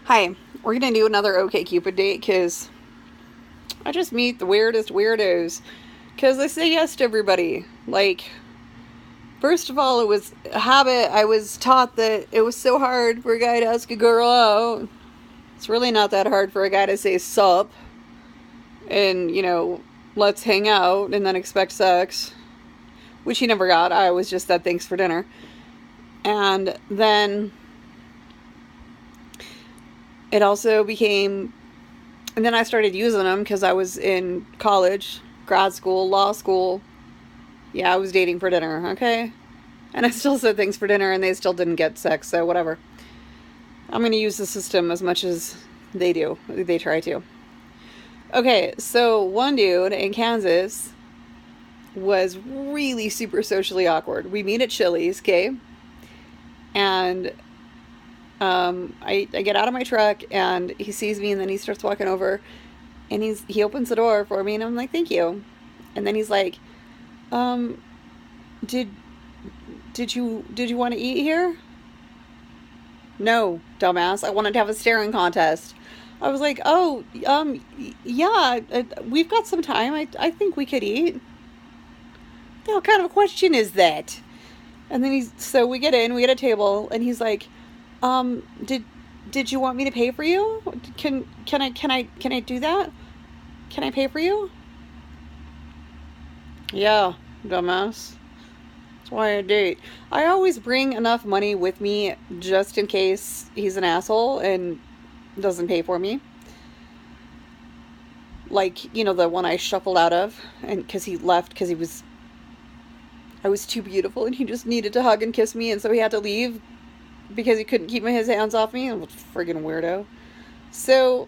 Hi, we're gonna do another OkCupid date because I just meet the weirdest weirdos. Because I say yes to everybody. Like, first of all, it was a habit. I was taught that it was so hard for a guy to ask a girl out. It's really not that hard for a guy to say sup and, let's hang out and then expect sex, which he never got. I was just said thanks for dinner. And then it also became, and then I started using them because I was in college, grad school, law school. Yeah, I was dating for dinner, okay? And I still said thanks for dinner and they still didn't get sex, so whatever. I'm going to use the system as much as they do. They try to. Okay, so one dude in Kansas was really super socially awkward. We meet at Chili's, okay? And I get out of my truck and he sees me and then he starts walking over and he opens the door for me and I'm like, thank you. And then he's like, um, did you want to eat here? No, dumbass. I wanted to have a staring contest. I was like, oh, yeah, we've got some time. I think we could eat. What kind of a question is that? And then so we get a table, and he's like, did you want me to pay for you? Can I do that? Can I pay for you? Yeah, dumbass. That's why I date. I always bring enough money with me just in case he's an asshole and doesn't pay for me. Like, the one I shuffled out of, and because he left because I was too beautiful and he just needed to hug and kiss me, and so he had to leave because he couldn't keep his hands off me. I'm a friggin' weirdo. So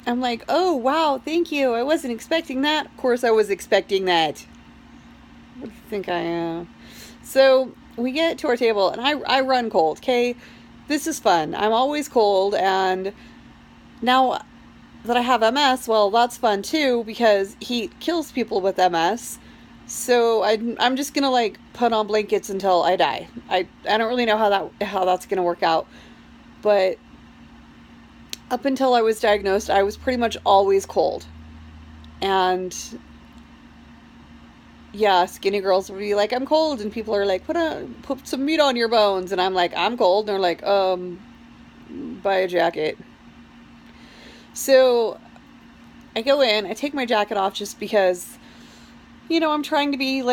I'm like, oh, wow, thank you. I wasn't expecting that. Of course I was expecting that. What do you think I am? So we get to our table, and I run cold, okay? This is fun. I'm always cold, and now that I have MS, well, that's fun too, because he kills people with MS. So I'm just gonna put on blankets until I die. I don't really know how that's gonna work out, but up until I was diagnosed, I was pretty much always cold, and yeah, skinny girls would be like, I'm cold, and people are like, put some meat on your bones, and I'm like, I'm cold, and they're like, buy a jacket. So I go in, I take my jacket off just because, I'm trying to be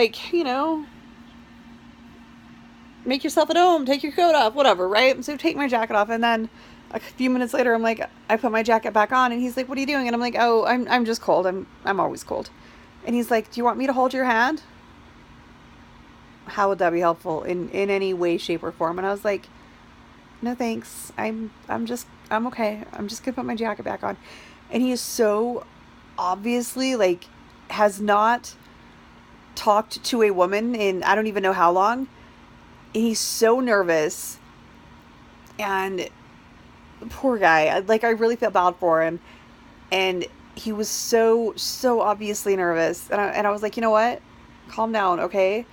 make yourself at home, take your coat off, whatever, right? So take my jacket off, and then a few minutes later, I'm like, I put my jacket back on, and he's like, what are you doing? And I'm like, oh, I'm just cold. I'm always cold. And he's like, do you want me to hold your hand? How would that be helpful in any way, shape, or form? And I was like, no thanks. I'm okay. I'm just gonna put my jacket back on. And he is so obviously has not talked to a woman in I don't even know how long. And he's so nervous. And poor guy. I really feel bad for him. And he was so obviously nervous. And I was like, you know what? Calm down, okay?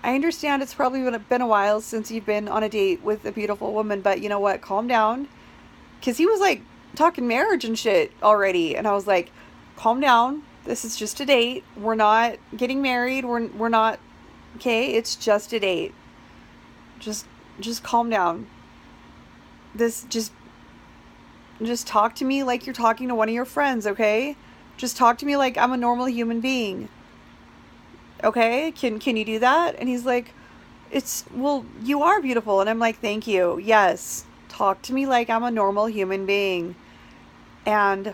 I understand it's probably been a while since you've been on a date with a beautiful woman, but you know what? Calm down. Because he was talking marriage and shit already. And I was like, calm down. This is just a date. We're not getting married. We're not, okay? It's just a date. Just calm down. Just talk to me like you're talking to one of your friends, okay? Just talk to me like I'm a normal human being. Okay? Can you do that? And he's like, well, you are beautiful. And I'm like, thank you. Yes. Talk to me like I'm a normal human being. And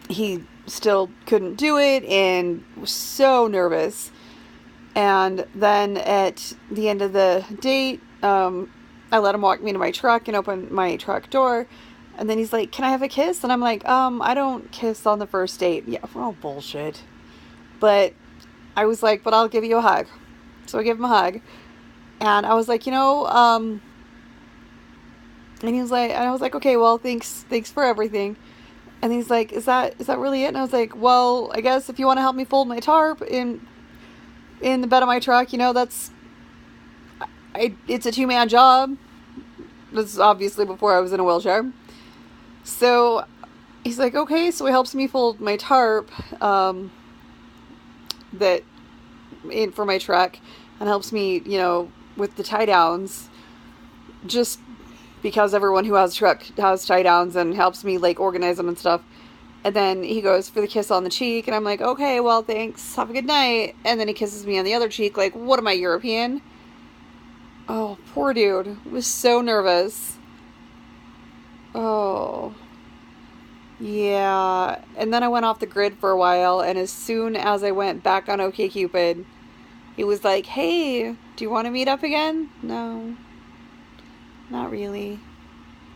he still couldn't do it and was so nervous. And then at the end of the date, I let him walk me to my truck and open my truck door. And then he's like, can I have a kiss? And I'm like, I don't kiss on the first date. Yeah, oh, bullshit. But I was like, but I'll give you a hug. So I give him a hug. And I was like, and he was like, and I was like, okay, well, thanks for everything. And he's like, is that really it? And I was like, well, I guess if you want to help me fold my tarp in the bed of my truck, it's a 2-man job. This is obviously before I was in a wheelchair. So he's like, okay, so he helps me fold my tarp that in for my truck, and helps me, with the tie downs, just because everyone who has a truck has tie downs, and helps me like organize them and stuff. And then he goes for the kiss on the cheek, and I'm like, okay, well, thanks, have a good night. And then he kisses me on the other cheek, like, what am I, European? Oh, poor dude. Was so nervous. Oh. Yeah. And then I went off the grid for a while, and as soon as I went back on OkCupid, he was like, hey, do you want to meet up again? No, not really.